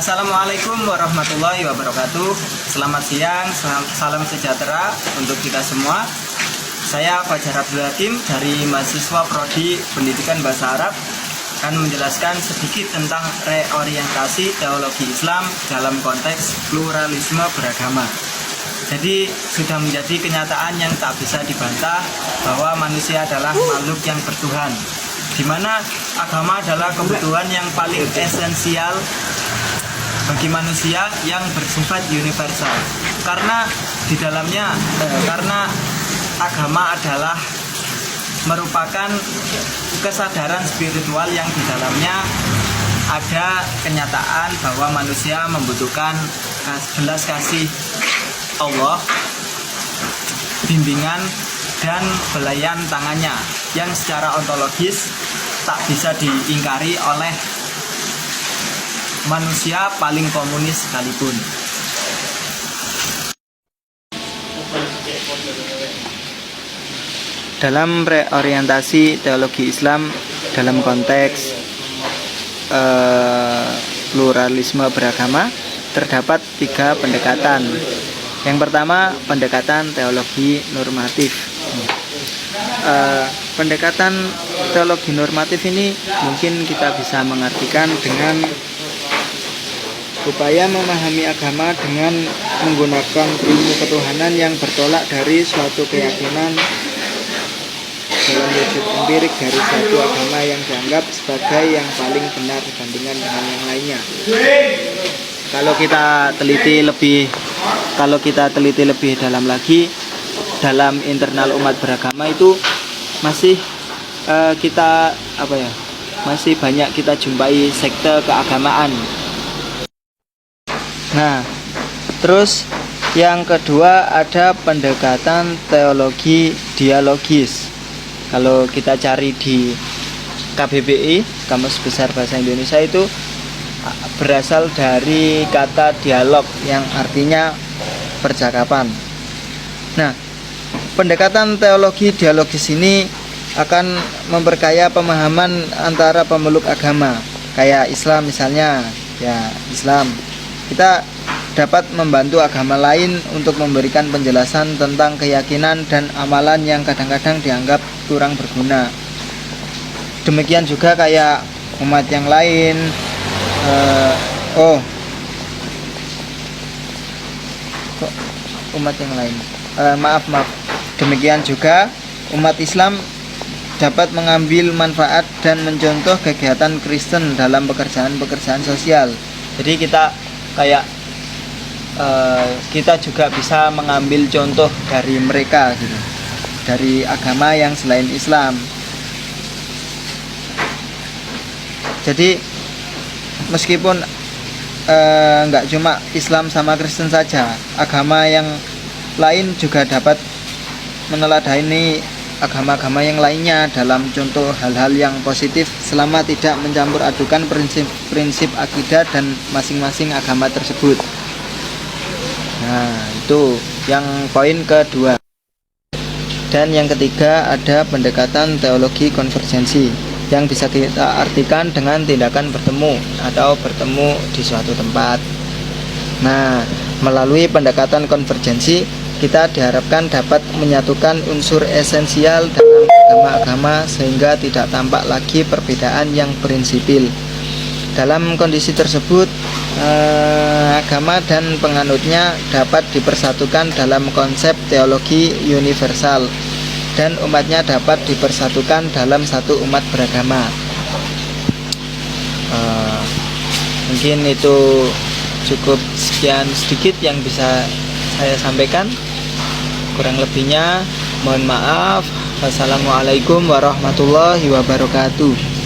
Assalamualaikum warahmatullahi wabarakatuh. Selamat siang, salam sejahtera untuk kita semua. Saya Fajar Abdul Hakim dari mahasiswa Prodi Pendidikan Bahasa Arab akan menjelaskan sedikit tentang reorientasi teologi Islam dalam konteks pluralisme beragama. Jadi sudah menjadi kenyataan yang tak bisa dibantah bahwa manusia adalah makhluk yang bertuhan, di mana agama adalah kebutuhan yang paling esensial bagi manusia yang bersifat universal. Karena di dalamnya karena agama adalah merupakan kesadaran spiritual yang di dalamnya ada kenyataan bahwa manusia membutuhkan belas kasih Allah, bimbingan dan belayan tangannya yang secara ontologis tak bisa diingkari oleh manusia paling komunis sekalipun. Dalam reorientasi teologi Islam dalam konteks pluralisme beragama terdapat 3 pendekatan. Yang pertama, pendekatan teologi normatif. Pendekatan teologi normatif ini mungkin kita bisa mengartikan dengan upaya memahami agama dengan menggunakan ilmu ketuhanan yang bertolak dari suatu keyakinan dalam wujud empirik dari suatu agama yang dianggap sebagai yang paling benar dibandingkan dengan yang lainnya. Kalau kita teliti lebih dalam lagi, dalam internal umat beragama itu masih masih banyak kita jumpai sekte keagamaan. Nah, terus yang kedua ada pendekatan teologi dialogis. Kalau kita cari di KBBI, Kamus Besar Bahasa Indonesia, itu berasal dari kata dialog yang artinya percakapan. Nah, pendekatan teologi dialogis ini akan memperkaya pemahaman antara pemeluk agama. Kayak Islam misalnya, ya Islam. Kita dapat membantu agama lain untuk memberikan penjelasan tentang keyakinan dan amalan yang kadang-kadang dianggap kurang berguna. Demikian juga kayak umat yang lain. Maaf. Demikian juga umat Islam dapat mengambil manfaat dan mencontoh kegiatan Kristen dalam pekerjaan-pekerjaan sosial. Jadi kita juga bisa mengambil contoh dari mereka gitu, dari agama yang selain Islam. Jadi meskipun nggak cuma Islam sama Kristen saja, agama yang lain juga dapat meneladani agama-agama yang lainnya dalam contoh hal-hal yang positif selama tidak mencampur adukan prinsip akidah dan masing-masing agama tersebut. Nah, itu yang poin kedua. Dan yang ketiga ada pendekatan teologi konvergensi yang bisa kita artikan dengan tindakan bertemu atau bertemu di suatu tempat. Nah, melalui pendekatan konvergensi kita diharapkan dapat menyatukan unsur esensial dalam agama-agama sehingga tidak tampak lagi perbedaan yang prinsipil. Dalam kondisi tersebut, agama dan penganutnya dapat dipersatukan dalam konsep teologi universal dan umatnya dapat dipersatukan dalam satu umat beragama. Mungkin itu cukup sekian sedikit yang bisa saya sampaikan. Kurang lebihnya mohon maaf. Wassalamualaikum warahmatullahi wabarakatuh.